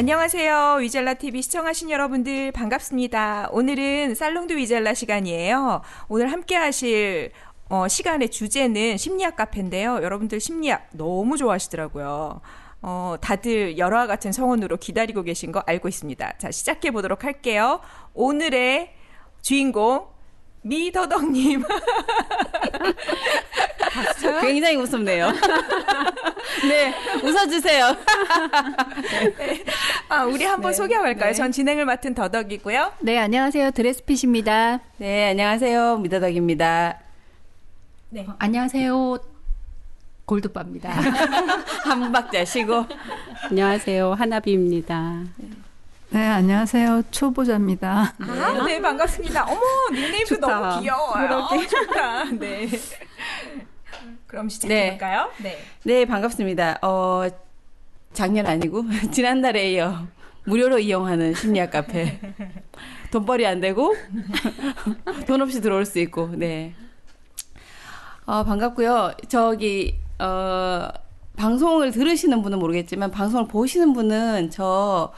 안녕하세요. 위젤라 TV 시청하신 여러분들 반갑습니다. 오늘은 살롱드 위젤라 시간이에요. 오늘 함께 하실 시간의 주제는 심리학 카페인데요. 여러분들 심리학 너무 좋아하시더라고요. 다들 열화와 같은 성원으로 기다리고 계신 거 알고 있습니다. 자, 시작해 보도록 할게요. 오늘의 주인공 미더덕님. 굉장히 웃음네요. 네, 웃어주세요. 네. 우리 한번 네, 소개하고 갈까요? 네. 전 진행을 맡은 더덕이고요. 네, 안녕하세요. 드레스핏입니다. 네, 안녕하세요. 미더덕입니다. 네. 안녕하세요. 골드바입니다. 한 박자 쉬고. 안녕하세요. 하나비입니다. 네, 안녕하세요. 초보자입니다. 네, 반갑습니다. 어머, 닉네임도 좋다. 너무 귀여워요. 좋다. 네. 그럼 시작해볼까요? 네. 네, 반갑습니다. 작년 아니고 지난달에 이어 무료로 이용하는 심리학 카페. 돈벌이 안 되고 돈 없이 들어올 수 있고. 네. 반갑고요. 방송을 들으시는 분은 모르겠지만 방송을 보시는 분은 저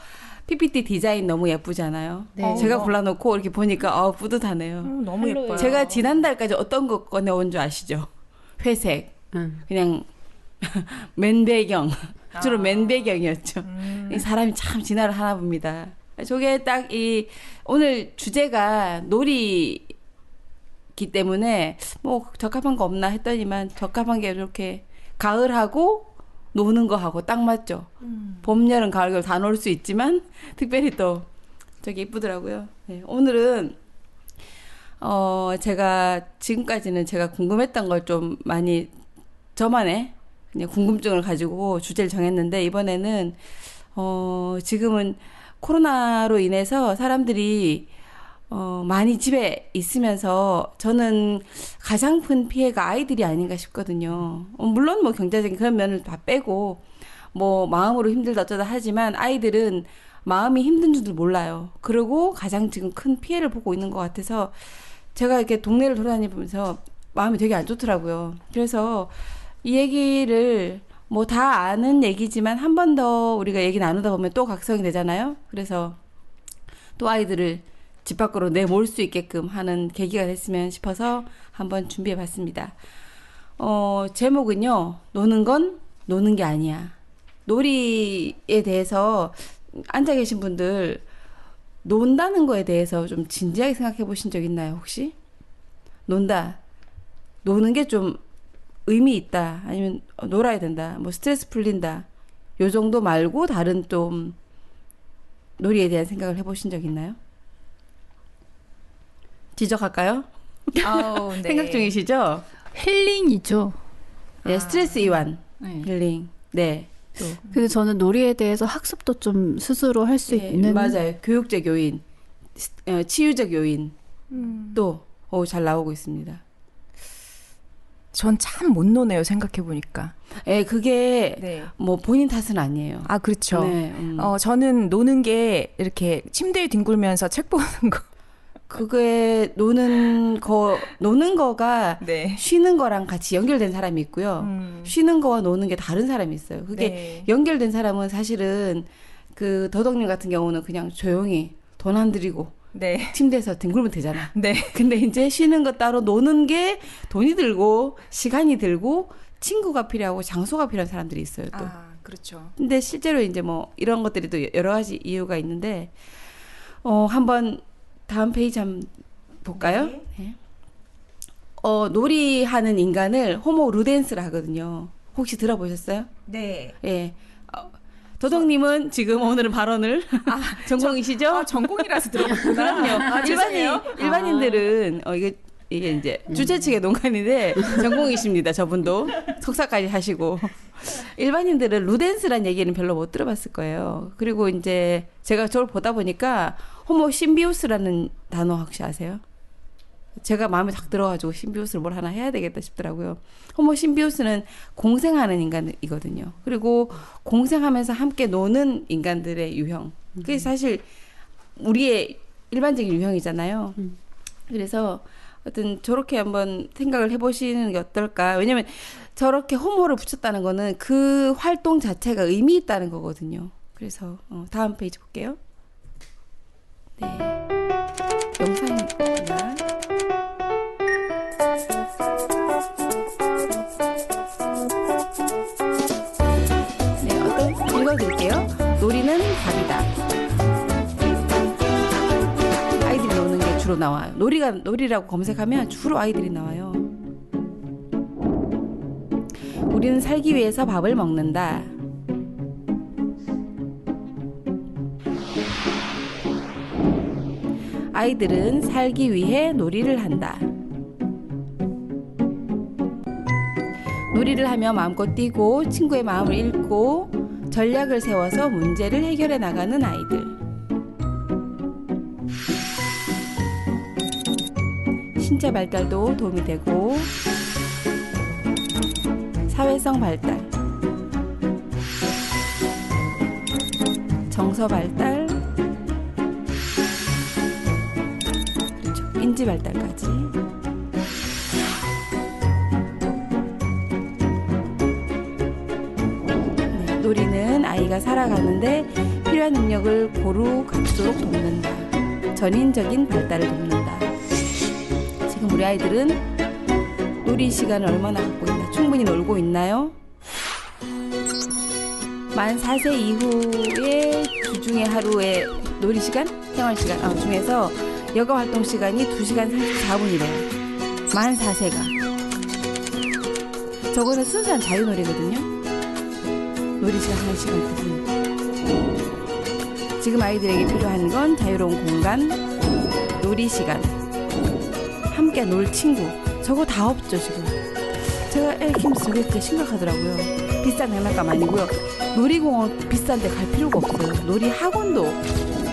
PPT 디자인 너무 예쁘잖아요. 네. 제가 골라놓고 이렇게 보니까 뿌듯하네요. 너무 예뻐요. 제가 지난달까지 어떤 거 꺼내온 줄 아시죠? 회색. 그냥 맨 배경. 주로 맨 배경이었죠. 이 사람이 참 진화를 하나 봅니다. 저게 딱 오늘 주제가 놀이기 때문에 뭐 적합한 거 없나 했더니만 적합한 게 이렇게 가을하고 노는 거 하고 딱 맞죠. 봄, 여름, 가을, 겨울 다 놀 수 있지만 특별히 또 저기 이쁘더라고요. 네, 오늘은 제가 지금까지는 제가 궁금했던 걸 좀 많이 저만의 그냥 궁금증을 가지고 주제를 정했는데 이번에는 지금은 코로나로 인해서 사람들이 많이 집에 있으면서 저는 가장 큰 피해가 아이들이 아닌가 싶거든요. 물론 뭐 경제적인 그런 면을 다 빼고 뭐 마음으로 힘들다 어쩌다 하지만 아이들은 마음이 힘든 줄도 몰라요. 그리고 가장 지금 큰 피해를 보고 있는 것 같아서 제가 이렇게 동네를 돌아다니면서 마음이 되게 안 좋더라고요. 그래서 이 얘기를 뭐 다 아는 얘기지만 한 번 더 우리가 얘기 나누다 보면 또 각성이 되잖아요. 그래서 또 아이들을 집 밖으로 내몰 수 있게끔 하는 계기가 됐으면 싶어서 한번 준비해 봤습니다. 제목은요. 노는 건 노는 게 아니야. 놀이에 대해서 앉아 계신 분들 논다는 거에 대해서 좀 진지하게 생각해 보신 적 있나요, 혹시? 논다. 노는 게 좀 의미 있다. 아니면 놀아야 된다. 뭐 스트레스 풀린다. 요 정도 말고 다른 좀 놀이에 대한 생각을 해보신 적 있나요? 지적할까요? 네. 생각 중이시죠? 힐링이죠. 네, 스트레스 이완, 네. 힐링. 네. 그래서 저는 놀이에 대해서 학습도 좀 스스로 할 수 네, 있는. 맞아요. 교육적 요인, 치유적 요인 또 잘 나오고 있습니다. 전 참 못 노네요, 생각해보니까. 예, 그게 네. 뭐 본인 탓은 아니에요. 그렇죠. 네, 저는 노는 게 이렇게 침대에 뒹굴면서 책 보는 거. 그게 노는 거가 네. 쉬는 거랑 같이 연결된 사람이 있고요. 쉬는 거와 노는 게 다른 사람이 있어요. 그게 네. 연결된 사람은 사실은 그 더덕님 같은 경우는 그냥 조용히 돈 안 들이고 네. 침대에서 뒹굴면 되잖아. 네. 근데 이제 쉬는 거 따로 노는 게 돈이 들고 시간이 들고 친구가 필요하고 장소가 필요한 사람들이 있어요, 또. 그렇죠. 근데 실제로 이제 뭐 이런 것들이 또 여러 가지 이유가 있는데 한번 다음 페이지 한번 볼까요? 네. 놀이하는 인간을 호모 루덴스라 하거든요. 혹시 들어보셨어요? 네. 예. 도덕님은 지금 오늘은 발언을 전공이시죠? 전공이라서 들어봤구나. 일반인들은 이게 이제 주최 측의 농간인데 전공이십니다. 저분도 석사까지 하시고 일반인들은 루덴스란 얘기는 별로 못 들어봤을 거예요. 그리고 이제 제가 저를 보다 보니까 호모 심비우스라는 단어 혹시 아세요? 제가 마음에 딱 들어가지고 심비우스를 뭘 하나 해야 되겠다 싶더라고요. 호모 심비우스는 공생하는 인간이거든요. 그리고 공생하면서 함께 노는 인간들의 유형. 그게 사실 우리의 일반적인 유형이잖아요. 그래서 어떤 저렇게 한번 생각을 해보시는 게 어떨까. 왜냐면 저렇게 호모를 붙였다는 거는 그 활동 자체가 의미 있다는 거거든요. 그래서 다음 페이지 볼게요. 네, 영상입니다. 네, 읽어드릴게요. 놀이는 답이다. 아이들이 노는 게 주로 나와요. 놀이라고 검색하면 주로 아이들이 나와요. 우리는 살기 위해서 밥을 먹는다. 아이들은 살기 위해 놀이를 한다. 놀이를 하며 마음껏 뛰고 친구의 마음을 읽고 전략을 세워서 문제를 해결해 나가는 아이들. 신체 발달도 도움이 되고 사회성 발달, 정서 발달, 그렇죠. 인지 발달까지. 네, 놀이는 아이가 살아가는데 필요한 능력을 고루 갖도록 돕는다. 전인적인 발달을 돕는다. 지금 우리 아이들은 놀이 시간을 얼마나 갖고 있나? 충분히 놀고 있나요? 만 4세 이후의 주중에 하루의 놀이 시간, 생활 시간 중에서 여가 활동 시간이 2시간 34분이래요. 만 4세가. 저거는 순수한 자유놀이거든요. 놀이 시간 1시간 9분. 지금 아이들에게 필요한 건 자유로운 공간, 놀이 시간, 함께 놀 친구. 저거 다 없죠 지금. 제가 애 키우면서 저게 꽤 심각하더라고요. 비싼 장난감 아니고요. 놀이공원 비싼 데 갈 필요가 없어요. 놀이 학원도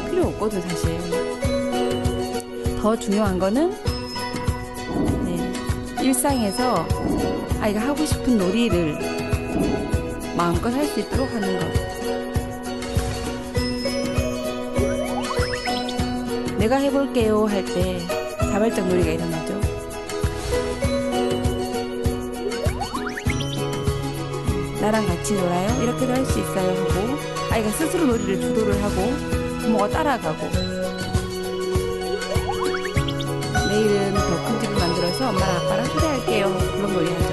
필요 없거든 사실. 더 중요한 거는 일상에서 아이가 하고 싶은 놀이를 마음껏 할 수 있도록 하는 것. 내가 해볼게요 할 때 자발적 놀이가 일어나죠. 나랑 같이 놀아요? 이렇게도 할 수 있어요 하고 아이가 스스로 놀이를 주도를 하고 부모가 따라가고 내일은 더 큰 집을 만들어서 엄마랑 아빠랑 초대할게요. 그런 놀이 하죠.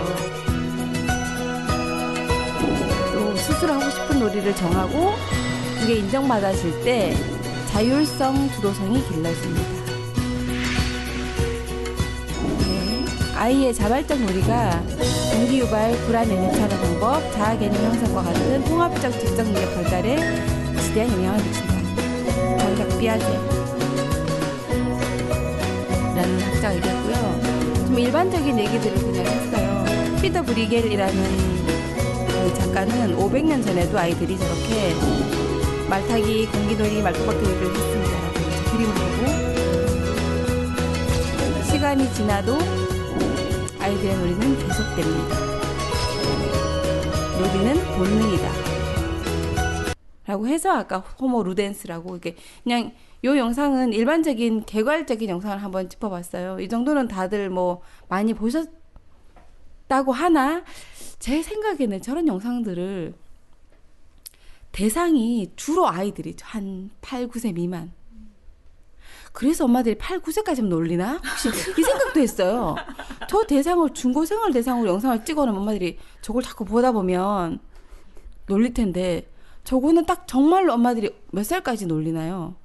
또 스스로 하고 싶은 놀이를 정하고 그게 인정받아질 때 자율성, 주도성이 길러집니다. 아이의 자발적 놀이가 동기 유발, 불안 연습하는 방법, 자아 개념 형성과 같은 통합적 지적 능력 발달에 지대한 영향을 미친다. 장작 비아제라는 학자가 얘기했고요. 좀 일반적인 얘기들을 그냥 했어요. 피터 브리겔이라는 그 작가는 500년 전에도 아이들이 저렇게 말타기, 공기놀이, 말뚝박기놀이를 했습니다. 그림을 보고 시간이 지나도 아이들의 놀이는 계속됩니다. 놀이는 본능이다. 라고 해서 아까 호모 루덴스라고 이렇게 그냥 요 영상은 일반적인 개괄적인 영상을 한번 짚어봤어요. 이 정도는 다들 뭐 많이 보셨다고 하나 제 생각에는 저런 영상들을 대상이 주로 아이들이죠. 한 8, 9세 미만. 그래서 엄마들이 8, 9세까지만 놀리나? 혹시 이 생각도 했어요. 저 대상을 중고생을 대상으로 영상을 찍어놓은 엄마들이 저걸 자꾸 보다 보면 놀릴 텐데 저거는 딱 정말로 엄마들이 몇 살까지 놀리나요?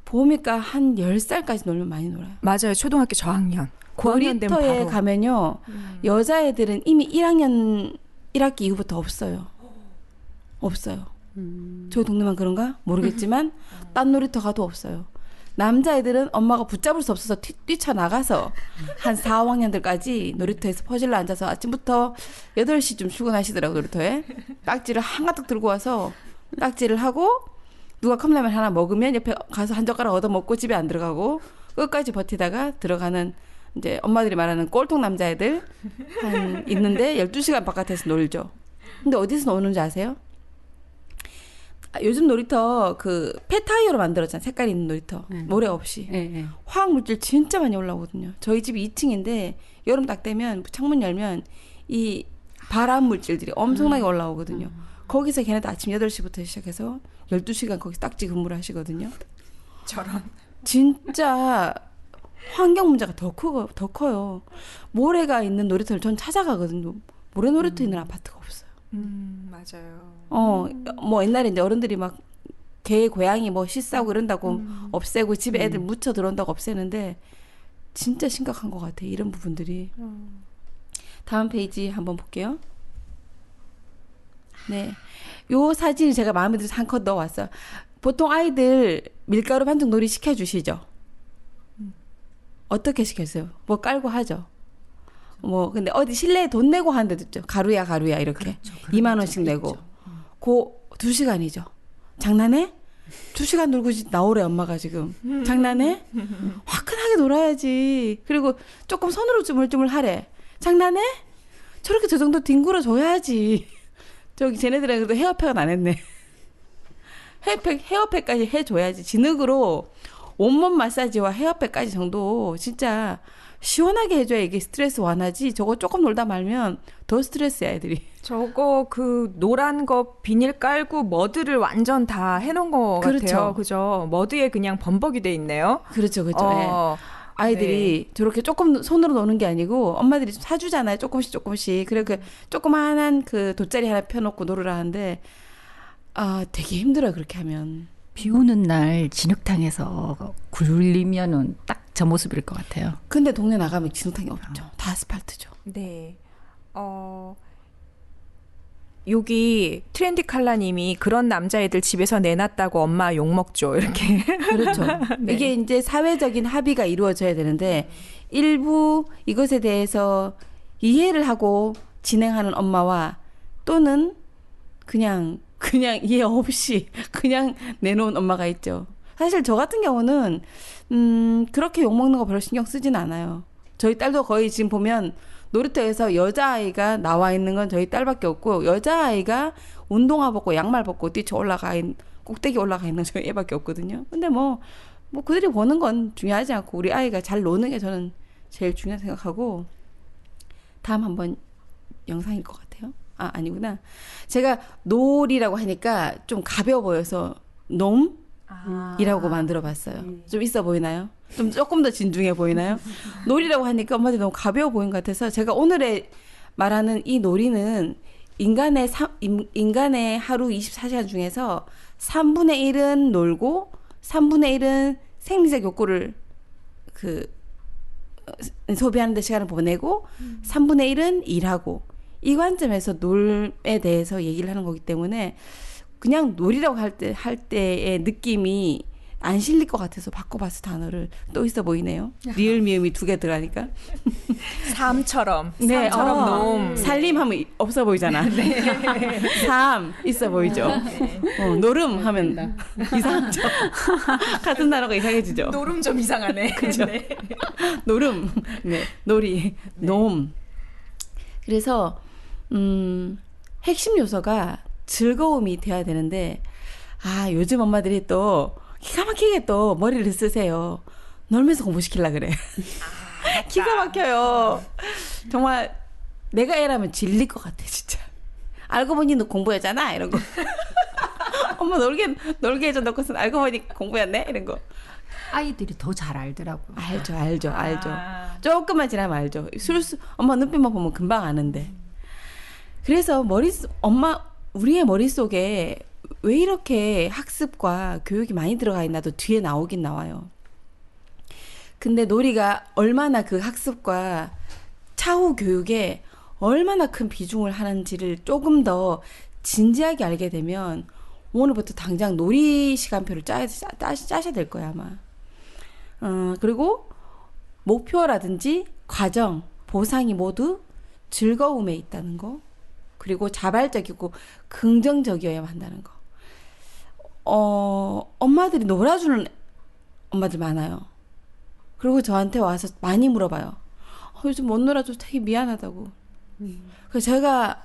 보니까 한 10살까지 놀면 많이 놀아요. 맞아요. 초등학교 저학년. 고학년 되면 놀이터에 바로. 가면요. 여자애들은 이미 1학년 1학기 이후부터 없어요. 없어요. 저 동네만 그런가? 모르겠지만 딴 놀이터 가도 없어요. 남자애들은 엄마가 붙잡을 수 없어서 뛰쳐나가서 한 4, 5학년들까지 놀이터에서 퍼질러 앉아서 아침부터 8시쯤 출근하시더라고요. 놀이터에. 딱지를 한가득 들고 와서 딱지를 하고 누가 컵라면 하나 먹으면 옆에 가서 한 젓가락 얻어먹고 집에 안 들어가고 끝까지 버티다가 들어가는 이제 엄마들이 말하는 꼴통 남자애들 한 있는데 12시간 바깥에서 놀죠. 근데 어디서 노는지 아세요? 요즘 놀이터 그 폐타이어로 만들었잖아요. 색깔 있는 놀이터. 모래 없이. 화학 물질 진짜 많이 올라오거든요. 저희 집이 2층인데 여름 딱 되면 창문 열면 이 발암 물질들이 엄청나게 올라오거든요. 거기서 걔네도 아침 8시부터 시작해서 12시간 거기서 딱지 근무를 하시거든요. 저런. 진짜 환경 문제가 더 커요. 모래가 있는 놀이터를 전 찾아가거든요. 모래 놀이터 있는 아파트가 없어요. 맞아요. 뭐 옛날에 이제 어른들이 막 개, 고양이 뭐 씻싸고 이런다고 없애고 집에 애들 묻혀 들어온다고 없애는데 진짜 심각한 것 같아요. 이런 부분들이. 다음 페이지 한번 볼게요. 네. 요 사진이 제가 마음에 들어서 한 컷 넣어왔어요. 보통 아이들 밀가루 반죽 놀이 시켜주시죠? 어떻게 시켰어요? 뭐 깔고 하죠? 뭐, 근데 어디 실내에 돈 내고 하는 데도 있죠. 가루야, 이렇게. 2만 원씩 내고. 그 2시간이죠. 장난해? 2시간 놀고 나오래, 엄마가 지금. 장난해? 화끈하게 놀아야지. 그리고 조금 손으로 주물주물 하래. 장난해? 저렇게 저 정도 뒹굴어 줘야지. 저기 쟤네들은 그래도 헤어팩은 안 했네. 헤어팩까지 해줘야지. 진흙으로 온몸 마사지와 헤어팩까지 정도 진짜 시원하게 해줘야 이게 스트레스 완화지. 저거 조금 놀다 말면 더 스트레스야, 애들이. 저거 그 노란 거 비닐 깔고 머드를 완전 다 해놓은 것 그렇죠. 같아요. 그죠? 머드에 그냥 범벅이 돼 있네요. 그렇죠. 예. 아이들이 저렇게 조금 손으로 노는 게 아니고 엄마들이 좀 사주잖아요. 조금씩. 그리고 그 조그만한 그 돗자리 하나 펴놓고 놀으라 하는데 되게 힘들어요. 그렇게 하면. 비 오는 날 진흙탕에서 굴리면은 딱 저 모습일 것 같아요. 근데 동네 나가면 진흙탕이 없죠. 다 아스팔트죠. 네. 여기 트렌디 칼라님이 그런 남자애들 집에서 내놨다고 엄마 욕먹죠. 이렇게. 그렇죠. 네. 이게 이제 사회적인 합의가 이루어져야 되는데 일부 이것에 대해서 이해를 하고 진행하는 엄마와 또는 그냥 이해 없이 그냥 내놓은 엄마가 있죠. 사실 저 같은 경우는 그렇게 욕먹는 거 별로 신경 쓰진 않아요. 저희 딸도 거의 지금 보면 놀이터에서 여자아이가 나와 있는 건 저희 딸밖에 없고 여자아이가 운동화 벗고 양말 벗고 꼭대기 올라가 있는 저희 애밖에 없거든요. 근데 뭐 그들이 보는 건 중요하지 않고 우리 아이가 잘 노는 게 저는 제일 중요하다고 생각하고 다음 한번 영상일 것 같아요. 아니구나. 제가 놀이라고 하니까 좀 가벼워 보여서 놈이라고 만들어 봤어요. 좀 있어 보이나요? 좀 조금 더 진중해 보이나요? 놀이라고 하니까 엄마들이 너무 가벼워 보인 것 같아서 제가 오늘의 말하는 이 놀이는 인간의 하루 24시간 중에서 3분의 1은 놀고 3분의 1은 생리적 욕구를 소비하는 데 시간을 보내고 3분의 1은 일하고 이 관점에서 놀에 대해서 얘기를 하는 거기 때문에 그냥 놀이라고 할 때의 느낌이 안 실릴 것 같아서 바꿔봤어. 단어를. 또 있어 보이네요. 리을 미음이 2개 들어가니까. 삶처럼 네, 놈. 살림하면 없어 보이잖아. 네. 삶 있어 보이죠. 노름 하면 이상하죠. 같은 단어가 이상해지죠. 노름 좀 이상하네. 그죠? 네. 노름, 네, 놀이, 놈. 그래서 핵심 요소가 즐거움이 돼야 되는데 요즘 엄마들이 또 기가 막히게 또 머리를 쓰세요. 놀면서 공부시키려고 그래. 기가 막혀요. 정말 내가 애라면 질릴 것 같아 진짜. 알고 보니 너 공부였잖아 이런 거. 엄마 놀게 해줘 놓고서 알고 보니 공부였네 이런 거. 아이들이 더 잘 알더라고요. 알죠. 조금만 지나면 알죠. 엄마 눈빛만 보면 금방 아는데. 그래서 우리의 머릿속에 왜 이렇게 학습과 교육이 많이 들어가 있나도 뒤에 나오긴 나와요. 근데 놀이가 얼마나 그 학습과 차후 교육에 얼마나 큰 비중을 하는지를 조금 더 진지하게 알게 되면 오늘부터 당장 놀이 시간표를 짜셔야 될 거야 아마. 그리고 목표라든지 과정, 보상이 모두 즐거움에 있다는 거. 그리고 자발적이고 긍정적이어야 한다는 거. 엄마들이 놀아주는 엄마들 많아요. 그리고 저한테 와서 많이 물어봐요. 요즘 못 놀아줘서 되게 미안하다고. 그래서 제가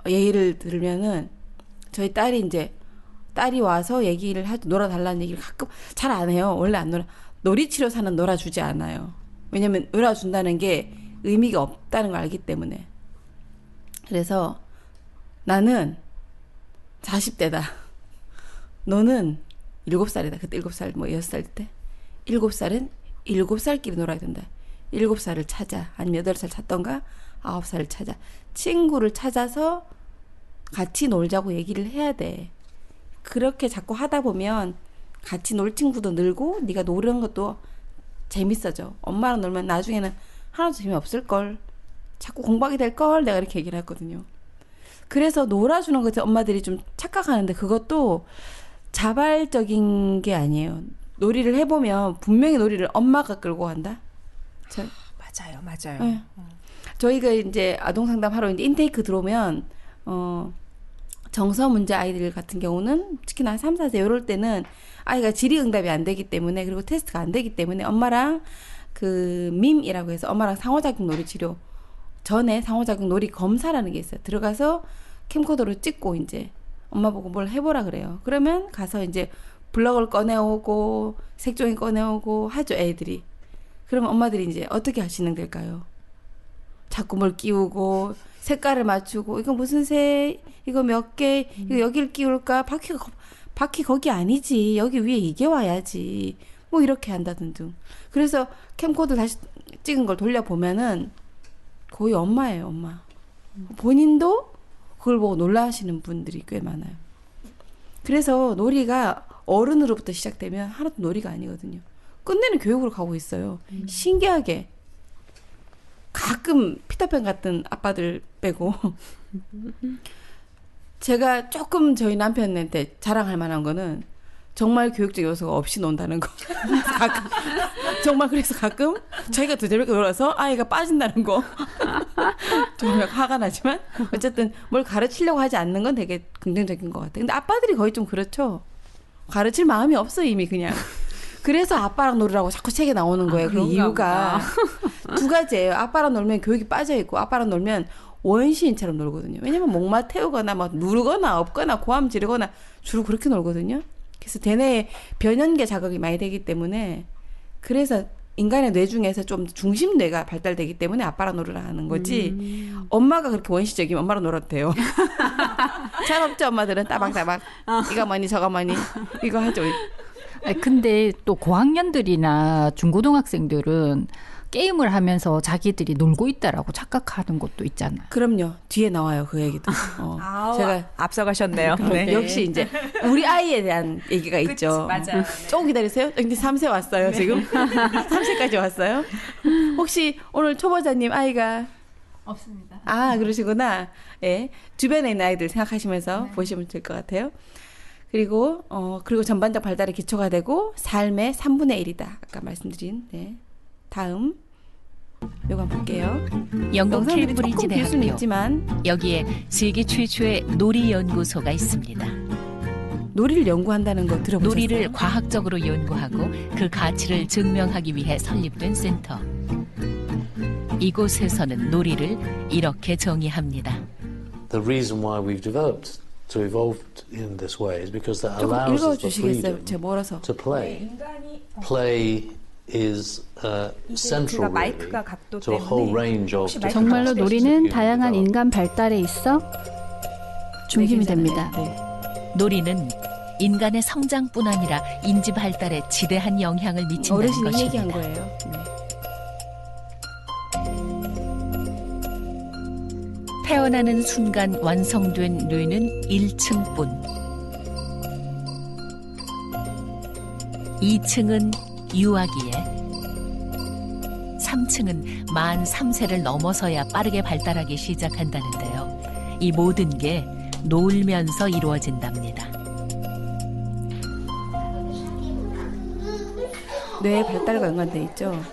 얘기를 들으면은 저희 딸이 와서 놀아달라는 얘기를 가끔 잘 안 해요. 원래 안 놀이치료사는 놀아주지 않아요. 왜냐면 놀아준다는 게 의미가 없다는 걸 알기 때문에. 그래서 나는 40대다. 너는 7살이다. 그때 7살, 뭐 6살 때. 7살은 7살끼리 놀아야 된다. 7살을 찾아. 아니면 8살 찾던가 9살을 찾아. 친구를 찾아서 같이 놀자고 얘기를 해야 돼. 그렇게 자꾸 하다 보면 같이 놀 친구도 늘고 네가 노는 것도 재밌어져. 엄마랑 놀면 나중에는 하나도 재미없을걸. 자꾸 공부하게 될걸. 내가 이렇게 얘기를 했거든요. 그래서 놀아주는 것을 엄마들이 좀 착각하는데 그것도 자발적인 게 아니에요. 놀이를 해보면 분명히 놀이를 엄마가 끌고 간다. 맞아요, 맞아요. 네. 저희가 이제 아동상담하러 이제 인테이크 들어오면 정서 문제 아이들 같은 경우는 특히나 한 3, 4세 이럴 때는 아이가 질의응답이 안 되기 때문에 그리고 테스트가 안 되기 때문에 엄마랑 그 밈이라고 해서 엄마랑 상호작용 놀이 치료 전에 상호작용 놀이 검사라는 게 있어요. 들어가서 캠코더로 찍고 이제 엄마 보고 뭘 해보라 그래요. 그러면 가서 이제 블럭을 꺼내오고 색종이 꺼내오고 하죠, 애들이. 그러면 엄마들이 이제 어떻게 진행될까요? 자꾸 뭘 끼우고 색깔을 맞추고 이거 무슨 색, 이거 몇 개, 이거 여기를 끼울까? 바퀴 거기 아니지. 여기 위에 이게 와야지. 뭐 이렇게 한다든 등. 그래서 캠코더 다시 찍은 걸 돌려보면은 거의 엄마예요, 엄마. 본인도 그걸 보고 놀라시는 분들이 꽤 많아요. 그래서 놀이가 어른으로부터 시작되면 하나도 놀이가 아니거든요. 끝내는 교육으로 가고 있어요. 신기하게. 가끔 피터팬 같은 아빠들 빼고 제가 조금 저희 남편한테 자랑할 만한 거는 정말 교육적 요소가 없이 논다는 거. 정말 그래서 가끔 자기가 더 재밌게 놀아서 아이가 빠진다는 거. 정말 화가 나지만 어쨌든 뭘 가르치려고 하지 않는 건 되게 긍정적인 것 같아요. 근데 아빠들이 거의 좀 그렇죠. 가르칠 마음이 없어 이미 그냥. 그래서 아빠랑 놀으라고 자꾸 책에 나오는 거예요. 그 이유가 두 가지예요. 아빠랑 놀면 교육이 빠져 있고 아빠랑 놀면 원시인처럼 놀거든요. 왜냐면 목마 태우거나 막 누르거나 엎거나 고함 지르거나 주로 그렇게 놀거든요. 그래서 대뇌에 변연계 자극이 많이 되기 때문에 그래서 인간의 뇌 중에서 좀 중심 뇌가 발달되기 때문에 아빠랑 놀으라 하는 거지. 엄마가 그렇게 원시적이면 엄마랑 놀아도 돼요. 잘 없죠 엄마들은 따박따박. 이거 뭐니 저거 뭐니 이거 하죠. 아니, 근데 또 고학년들이나 중고등학생들은 게임을 하면서 자기들이 놀고 있다라고 착각하는 것도 있잖아요. 그럼요. 뒤에 나와요 그 얘기도. 제가 앞서가셨네요. 네. 역시 이제 우리 아이에 대한 얘기가 있죠. 맞아요. 조금 기다리세요. 이제 3세 왔어요 지금. 3세까지 왔어요. 혹시 오늘 초보자님 아이가 없습니다. 아 그러시구나. 예, 주변에 있는 아이들 생각하시면서 보시면 될 것 같아요. 그리고 전반적 발달의 기초가 되고 삶의 3분의 1이다. 아까 말씀드린. 네. 다음 요거 한번 볼게요. 영국 영상들이 케임브리지 조금 길 수는 대학교. 있지만 여기에 세계 최초의 놀이 연구소가 있습니다. 놀이를 연구한다는 거 들어보셨어요? 놀이를 과학적으로 연구하고 그 가치를 증명하기 위해 설립된 센터. 이곳에서는 놀이를 이렇게 정의합니다. The reason why we've developed to evolved in this way is because that 조금 allows us the 읽어주시겠어요? freedom 제가 멀어서. to play. 인간이 Play is central 제가 마이크가 really 각도 to a whole 때문에 range of 혹시 different 정말로 aspects of 놀이는 human 다양한 development. 인간 발달에 있어 중심이 됩니다. 놀이는 인간의 성장뿐 아니라 인지 발달에 지대한 영향을 미친다는 어르신이 얘기한 것입니다. 거예요. 네. 태어나는 순간 완성된 뇌는 1층뿐. 2층은 유아기에, 3층은 만 3세를 넘어서야 빠르게 발달하기 시작한다는데요. 이 모든 게 놀면서 이루어진답니다. 뇌 발달과 연관돼 있죠.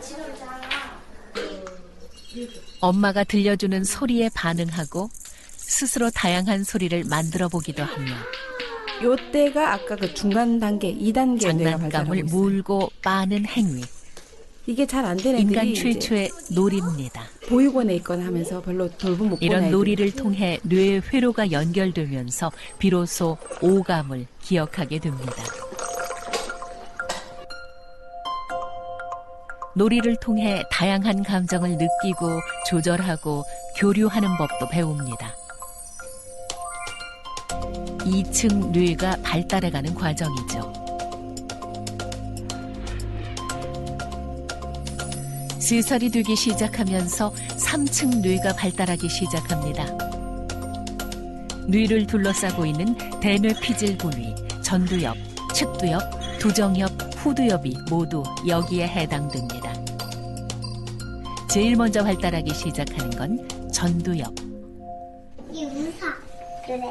엄마가 들려주는 소리에 반응하고 스스로 다양한 소리를 만들어 보기도 하며 요 때가 아까 그 중간 단계 2단계 뇌가 발달하고 장난감을 있어요. 물고 빠는 행위. 이게 잘 안 되는 인간 애들이 이제 최초의 놀이입니다. 보육원에 있거나 하면서 별로 돌봄 못 보는 이런 애들. 놀이를 통해 뇌 회로가 연결되면서 비로소 오감을 기억하게 됩니다. 놀이를 통해 다양한 감정을 느끼고 조절하고 교류하는 법도 배웁니다. 2층 뇌가 발달해가는 과정이죠. 스살이 되기 시작하면서 3층 뇌가 발달하기 시작합니다. 뇌를 둘러싸고 있는 대뇌피질 부위, 전두엽, 측두엽, 두정엽, 후두엽이 모두 여기에 해당됩니다. 제일 먼저 발달하기 시작하는 건 전두엽.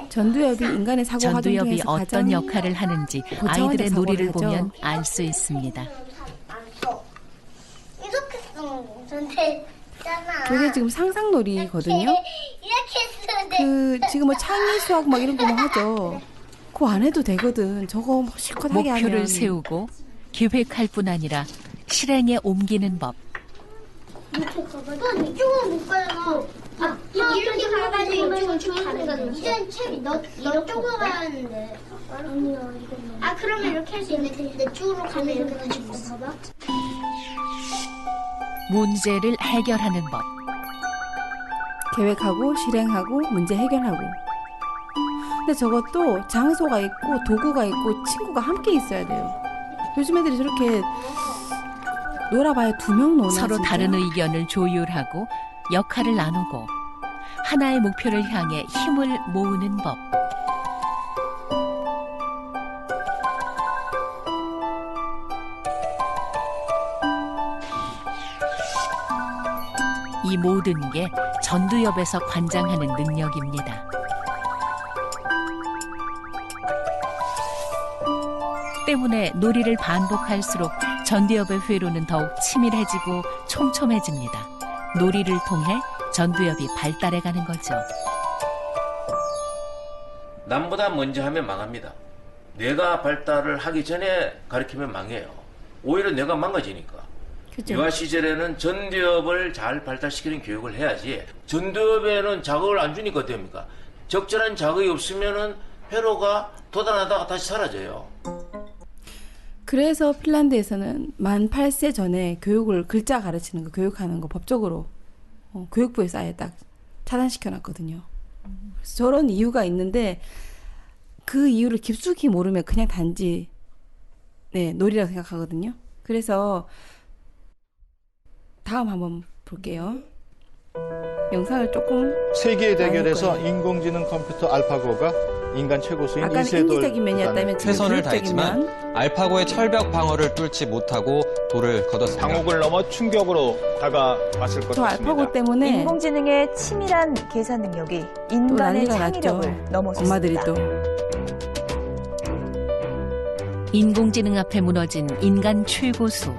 전두엽이 인간의 사고 과정 전두엽이 중에서 어떤 가장 역할을 하는지 고차원적 아이들의 사고를 놀이를 하죠. 보면 알 수 있습니다. 이렇게 쓰는데 있잖아. 그게 지금 상상놀이거든요. 이렇게 쓰는데 지금 뭐 창의 수학 막 이런 거 막 하죠. 그거 안 해도 되거든. 저거 뭐 실컷 하게 하면. 목표를 세우고 계획할 뿐 아니라 실행에 옮기는 법. 넌 이쪽은 못 가잖아. 이렇게 가가지고 이쪽은 가는 거야. 이젠 책 너 쪽으로 가야 하는데. 아니야. 그러면 이렇게 할 수 있는데 내 쪽으로 가면 이렇게 가지고 봐봐. 문제를 해결하는 법. 계획하고 실행하고 문제 해결하고. 근데 저것도 장소가 있고 도구가 있고 친구가 함께 있어야 돼요. 요즘 애들이 저렇게 놀아봐야 2명 노나 서로 진짜. 다른 의견을 조율하고 역할을 나누고 하나의 목표를 향해 힘을 모으는 법. 이 모든 게 전두엽에서 관장하는 능력입니다. 때문에 놀이를 반복할수록 전두엽의 회로는 더욱 치밀해지고 촘촘해집니다. 놀이를 통해 전두엽이 발달해가는 거죠. 남보다 먼저 하면 망합니다. 뇌가 발달을 하기 전에 가르치면 망해요. 오히려 뇌가 망가지니까. 그죠? 유아 시절에는 전두엽을 잘 발달시키는 교육을 해야지. 전두엽에는 자극을 안 주니까 됩니까? 적절한 자극이 없으면은 회로가 돋아나다가 다시 사라져요. 그래서 핀란드에서는 만 8세 전에 교육을 글자 가르치는 거 교육하는 거 법적으로 교육부에서 아예 딱 차단시켜놨거든요. 그래서 저런 이유가 있는데 그 이유를 깊숙이 모르면 그냥 단지 놀이라고 생각하거든요. 그래서 다음 한번 볼게요. 영상을 조금 세계의 대결에서 거예요. 인공지능 컴퓨터 알파고가 인간 최고수인 아까는 이세돌 인지적인 면이었다면 지금 최선을 교육적인 다했지만 면. 알파고의 철벽 방어를 뚫지 못하고 돌을 걷었습니다. 강옥을 넘어 충격으로 다가왔을 것 저 같습니다. 알파고 때문에 인공지능의 치밀한 계산 능력이 또 인간의 난리가 났죠. 창의력을 넘어섰습니다. 엄마들이 또 인공지능 앞에 무너진 인간 최고수.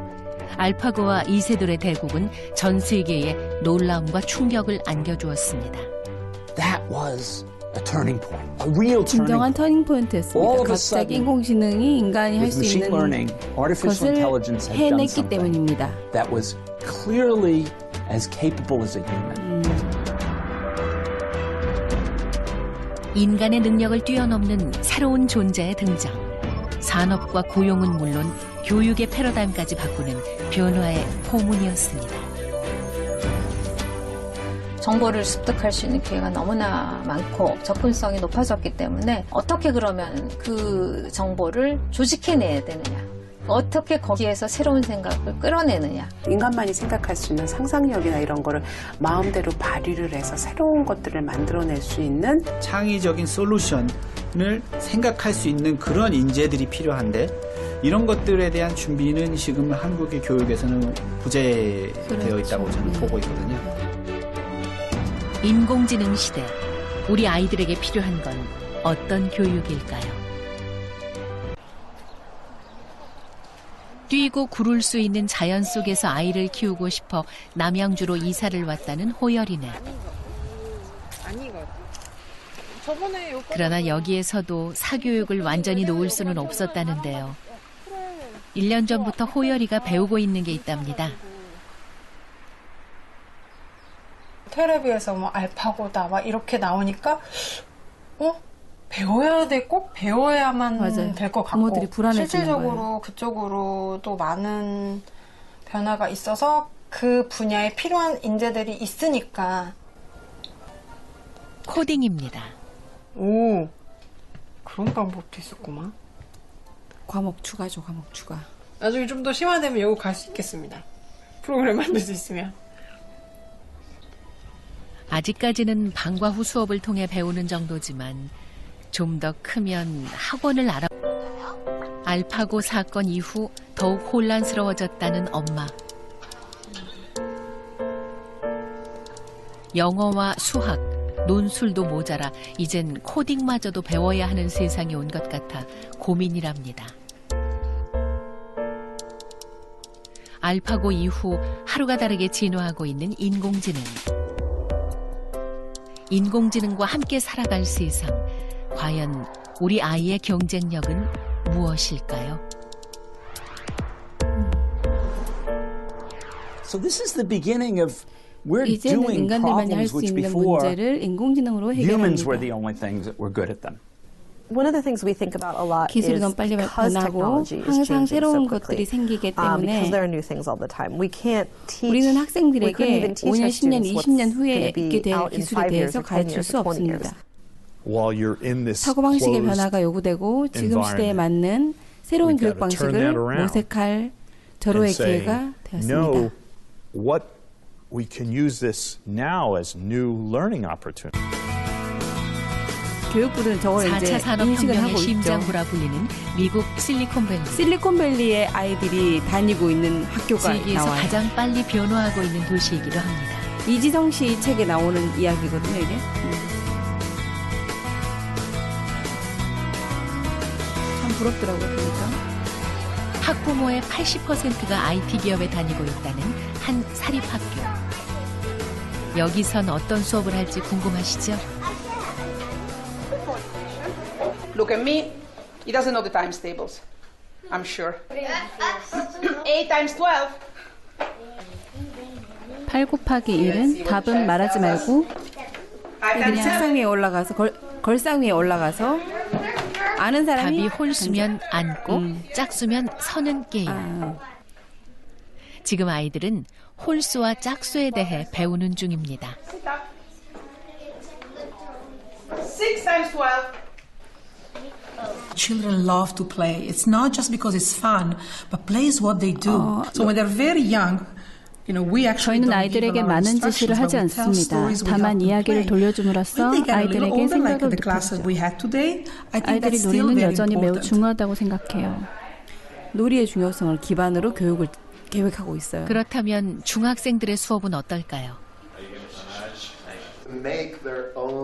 알파고와 이세돌의 대국은 전 세계에 놀라움과 충격을 안겨주었습니다. That was a turning point, a real turning 진정한 point. 터닝 포인트였습니다. All of a 갑자기 sudden, 인공지능이 인간이 할 With 수 machine 있는 learning, artificial 것을 intelligence had done 해냈기 something 때문입니다. that was clearly as capable as a human. 인간의 능력을 뛰어넘는 새로운 존재의 등장. 산업과 고용은 물론 교육의 패러다임까지 바꾸는 변화의 포문이었습니다. 정보를 습득할 수 있는 기회가 너무나 많고 접근성이 높아졌기 때문에 어떻게 그러면 그 정보를 조직해내야 되느냐, 어떻게 거기에서 새로운 생각을 끌어내느냐. 인간만이 생각할 수 있는 상상력이나 이런 거를 마음대로 발휘를 해서 새로운 것들을 만들어낼 수 있는 창의적인 솔루션을 생각할 수 있는 그런 인재들이 필요한데 이런 것들에 대한 준비는 지금 한국의 교육에서는 부재되어 있다고 저는 보고 있거든요. 인공지능 시대, 우리 아이들에게 필요한 건 어떤 교육일까요? 뛰고 구를 수 있는 자연 속에서 아이를 키우고 싶어 남양주로 이사를 왔다는 호열이네. 그러나 여기에서도 사교육을 완전히 놓을 수는 없었다는데요. 1년 전부터 호열이가 배우고 있는 게 있답니다. 텔레비에서 뭐 알파고다 막 이렇게 나오니까 배워야 돼, 꼭 배워야만 될 것 같고 부모들이 불안해지는 실질적으로 거예요. 그쪽으로도 많은 변화가 있어서 그 분야에 필요한 인재들이 있으니까. 코딩입니다. 오, 그런 방법도 있었구만. 과목 추가죠, 과목 추가. 나중에 좀 더 심화되면 여기 갈 수 있겠습니다. 프로그램 만들 수 있으면. 아직까지는 방과 후 수업을 통해 배우는 정도지만 좀 더 크면 학원을 알파고 사건 이후 더욱 혼란스러워졌다는 엄마. 영어와 수학, 논술도 모자라 이젠 코딩마저도 배워야 하는 세상이 온 것 같아 고민이랍니다. 알파고 이후 하루가 다르게 진화하고 있는 인공지능. 인공지능과 함께 살아갈 세상. 과연 우리 아이의 경쟁력은 무엇일까요? So this is the beginning of we're 이제는 doing 인간들만이 할 problems 수 which 있는 before 문제를 인공지능으로 humans were 해결합니다. the only things that were good at them. One of the things we think about a lot 기술이 is 너무 빨리 because 변하고 technology is 항상 changing 새로운 so quickly. 것들이 생기기 Because 때문에 there are new things all the time. We can't teach. 우리는 we couldn't 학생들에게 even teach 5년, our 10년, students what's 20년 후에 gonna be 있게 될 out in 기술에 5 years 대해서 or 10 가르칠 years 수 or 20 years. 없습니다. While you're in this 사고방식의 closed 변화가 요구되고 지금 시대에 맞는 새로운 We've 교육 got to turn 방식을 that around 모색할 절호의 and say, 기회가 되었습니다. no, what we can use this now as new learning opportunities. 교육부는 저걸 4차 이제 인식을 산업혁명의 하고 있죠. 심장부라 불리는 미국 실리콘밸리. 실리콘밸리의 아이들이 다니고 있는 학교가 세계에서 나와요. 가장 빨리 변화하고 있는 도시이기도 합니다. 이지성 씨 책에 나오는 이야기거든요, 이게. 참 부럽더라고요, 보니까. 학부모의 80%가 IT 기업에 다니고 있다는 한 사립학교. 여기선 어떤 수업을 할지 궁금하시죠? Look at me. He doesn't know the times tables. I'm sure. 8 times 12. 8 곱하기 1은 답은 말하지 말고 그냥 책상 위에 올라가서 걸상 위에 올라가서 아는 사람이 답이 홀수면 앉고 짝수면 서는 게임. 지금 아이들은 홀수와 짝수에 대해 배우는 중입니다. 6 times 12. Children love to play. It's not just because it's fun, but play is what they do. So when they're very young, you know, we actually 저희는 don't give 아이들에게 a lot of 많은 instructions, 지시를 하지 but we tell 않습니다. stories, we 다만 help them 이야기를 play. 돌려줌으로써 When they get a little 아이들에게 older, like 생각을 the classes 눕혀주죠. we had today, I think 아이들이 that's still 놀이는 very 여전히 매우 important. 중요하다고 생각해요. 놀이의 중요성을 기반으로 교육을 계획하고 있어요. 그렇다면 중학생들의 수업은 어떨까요?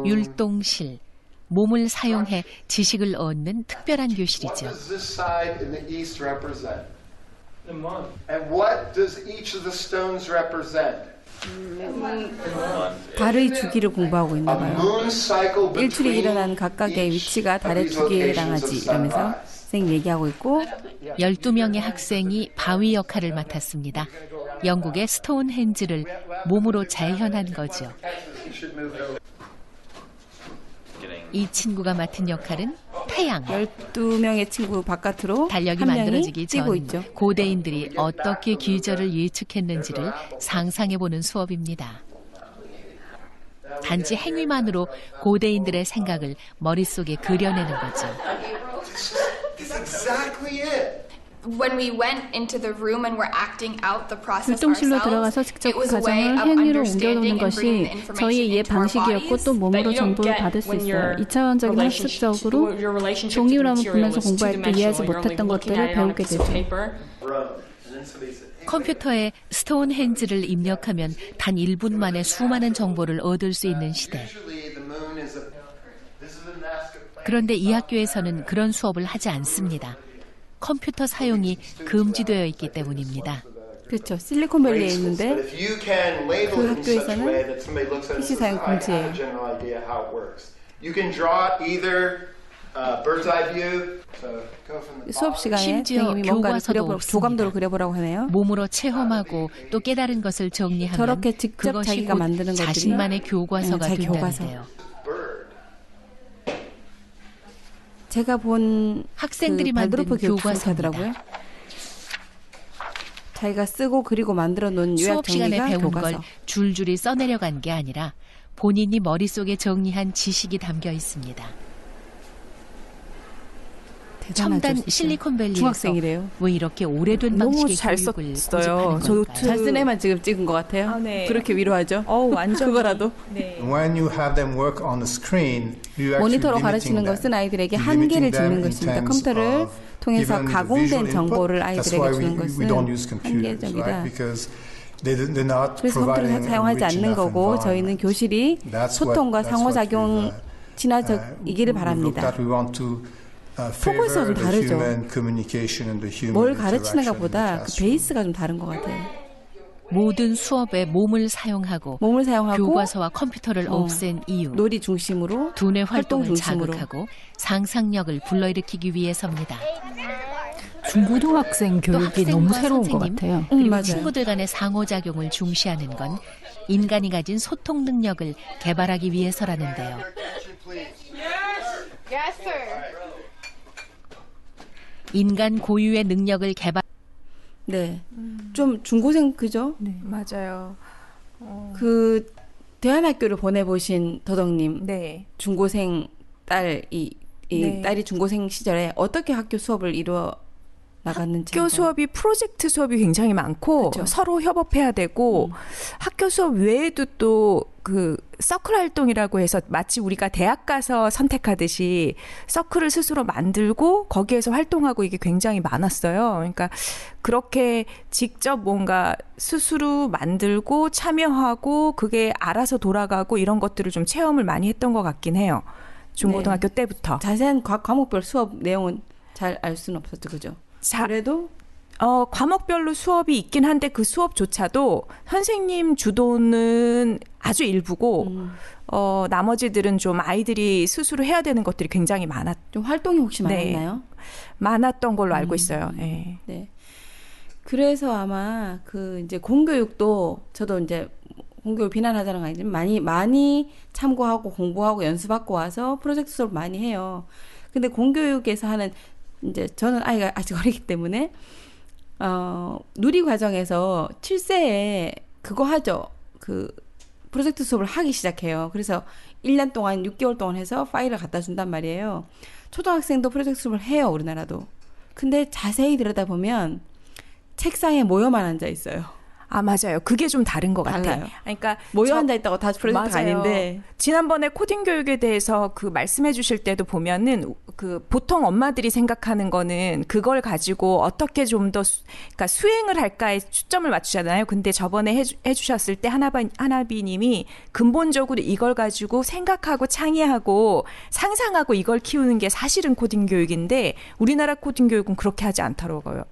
율동실. 몸을 사용해 지식을 얻는 특별한 교실이죠. What does this side in the east represent? The moon. And what does each of the stones represent? 달의 주기를 공부하고 있나 봐요. 일출이 일어나는 각각의 위치가 달의 주기에 해당하지 이러면서 선생님 얘기하고 있고 12명의 학생이 바위 역할을 맡았습니다. 영국의 스톤헨지를 몸으로 재현한 거죠. 이 친구가 맡은 역할은 태양. 12명의 친구 바깥으로 달력이 한 명이 만들어지기 뛰고 전 있죠. 고대인들이 어떻게 계절을 예측했는지를 상상해보는 수업입니다. 단지 행위만으로 고대인들의 생각을 머릿속에 그려내는 거죠. That's exactly it. When we went into the room and were acting out the process 율동실로 ourselves, 들어가서 직접 it was a way 과정을 of 행위로 understanding 옮겨놓는 and bringing 것이 the information 저희의 이해 into our 방식이었고 bodies 또 that 몸으로 you don't 정보를 get 받을 수 when 있어요. your 2차원적인 학습적으로 종이로 분면서 공부할 때 이해하지 못했던 것들을 배우게 되죠. 컴퓨터에 스톤헨지를 입력하면 단 1분 만에 수많은 정보를 얻을 수 있는 시대. 그런데 이 학교에서는 그런 수업을 하지 않습니다. 컴퓨터 사용이 금지되어 있기 때문입니다. 그렇죠. 실리콘밸리에 있는데 그 학교에서는 PC 사용 금지예요. You can draw either bird's eye view. So go from the 수업 시간에 심지어 선생님이 뭔가를 교과서도 그려보라고 없습니다. 조감도로 그려보라고 하네요. 몸으로 체험하고 또 깨달은 것을 정리하면 저렇게 직접 그것이 자기가 곧 만드는 것들이 자신만의 교과서가 자기 교과서. 된다는데요. 제가 본 학생들이 그 만든 발드로프 교육 교과서입니다. 하더라고요. 자기가 쓰고 그리고 만들어 놓은 요약 수업 시간에 정리가 배운 교과서. 걸 줄줄이 써내려간 게 아니라 본인이 머릿속에 정리한 지식이 담겨 있습니다. 첨단 실리콘밸리에서 중학생이래요. 왜 이렇게 오래된 너무 방식의 잘 교육을 썼어요. 고집하는 저 걸까요? 잘 쓴 애만 지금 찍은 것 같아요. 네. 그렇게 위로하죠. 완전 그거라도. 네. When you have them work on the screen, you actually 모니터로 limiting 가르치는 them. 것은 아이들에게 Limiting 한계를 them 주는 in 것입니다. terms 컴퓨터를 of 통해서 giving the 가공된 visual 정보를 input. That's 아이들에게 why 주는 we 것은 don't use computers, 한계적이다. right? Because they're not 그래서 컴퓨터를 providing a 사용하지 rich 않는 enough 거고 저희는 environment. 교실이 소통과 상호작용 친화적이기를 바랍니다. 포커스가 좀 다르죠. 뭘 가르치는가 보다 그 베이스가 좀 다른 것 같아요. 모든 수업에 몸을 사용하고 교과서와 컴퓨터를 없앤 이유. 놀이 중심으로 두뇌 활동 활동을 중심으로. 자극하고 상상력을 불러일으키기 위해서입니다. 중고등학생 또 교육이 너무 학생과 새로운 선생님, 것 같아요. 그리고 맞아요. 친구들 간의 상호작용을 중시하는 건 인간이 가진 소통 능력을 개발하기 위해서라는데요. Yes, sir. 인간 고유의 능력을 개발. 네, 좀 중고생 그죠? 네, 맞아요. 그 대안학교를 보내보신 더덕님, 네. 중고생 딸이 네. 딸이 중고생 시절에 어떻게 학교 수업을 이루어 나갔는지 학교 수업이 프로젝트 수업이 굉장히 많고 그쵸. 서로 협업해야 되고 학교 수업 외에도 또 그 서클 활동이라고 해서 마치 우리가 대학 가서 선택하듯이 서클을 스스로 만들고 거기에서 활동하고 이게 굉장히 많았어요. 그러니까 그렇게 직접 뭔가 스스로 만들고 참여하고 그게 알아서 돌아가고 이런 것들을 좀 체험을 많이 했던 것 같긴 해요. 중고등학교 때부터. 자세한 과목별 수업 내용은 잘 알 수는 없었죠, 그죠? 그래도 과목별로 수업이 있긴 한데 그 수업조차도 선생님 주도는 아주 일부고 나머지들은 좀 아이들이 스스로 해야 되는 것들이 굉장히 좀 활동이 혹시 많았나요? 많았던 걸로 알고 있어요. 네. 네. 그래서 아마 그 이제 공교육도 저도 이제 공교육 비난하자는 거 아니지만 많이 참고하고 공부하고 연수받고 와서 프로젝트 수업 많이 해요. 근데 공교육에서 하는 이제 저는 아이가 아직 어리기 때문에 누리 과정에서 7세에 그거 하죠. 그 프로젝트 수업을 하기 시작해요. 그래서 1년 동안 6개월 동안 해서 파일을 갖다 준단 말이에요. 초등학생도 프로젝트 수업을 해요, 우리나라도. 근데 자세히 들여다보면 책상에 모여만 앉아 있어요. 아, 맞아요. 그게 좀 다른 것 같아요. 그러니까 모여 앉아 있다고 다 프로젝트가 맞아요. 아닌데. 지난번에 코딩 교육에 대해서 그 말씀해 주실 때도 보면은 그 보통 엄마들이 생각하는 거는 그걸 가지고 어떻게 좀 더 그러니까 수행을 할까에 초점을 맞추잖아요. 근데 저번에 해주셨을 때 하나비님이 근본적으로 이걸 가지고 생각하고 창의하고 상상하고 이걸 키우는 게 사실은 코딩 교육인데 우리나라 코딩 교육은 그렇게 하지 않더라고요.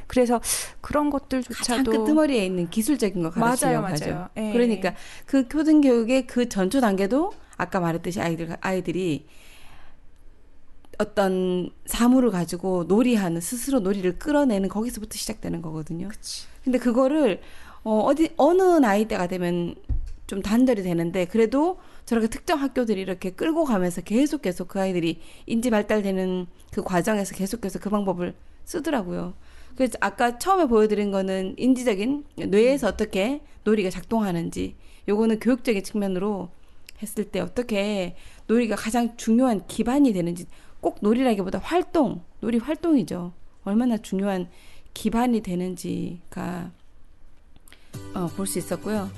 그래서 그런 것들조차도 가장 끄트머리에 있는 기술적인 거 가르치려고 하죠. 맞아요. 예. 그러니까 그 코딩 교육의 그 전초 단계도 아까 말했듯이 아이들이 어떤 사물을 가지고 놀이하는 스스로 놀이를 끌어내는 거기서부터 시작되는 거거든요. 근데 그거를 어느 나이 때가 되면 좀 단절이 되는데 그래도 저렇게 특정 학교들이 이렇게 끌고 가면서 계속 그 아이들이 인지 발달되는 그 과정에서 계속해서 그 방법을 쓰더라고요. 그래서 아까 처음에 보여드린 거는 인지적인 뇌에서 어떻게 놀이가 작동하는지 요거는 교육적인 측면으로 했을 때 어떻게 놀이가 가장 중요한 기반이 되는지 꼭 놀이라기보다 놀이 활동이죠. 얼마나 중요한 기반이 되는지가 볼 수 있었고요.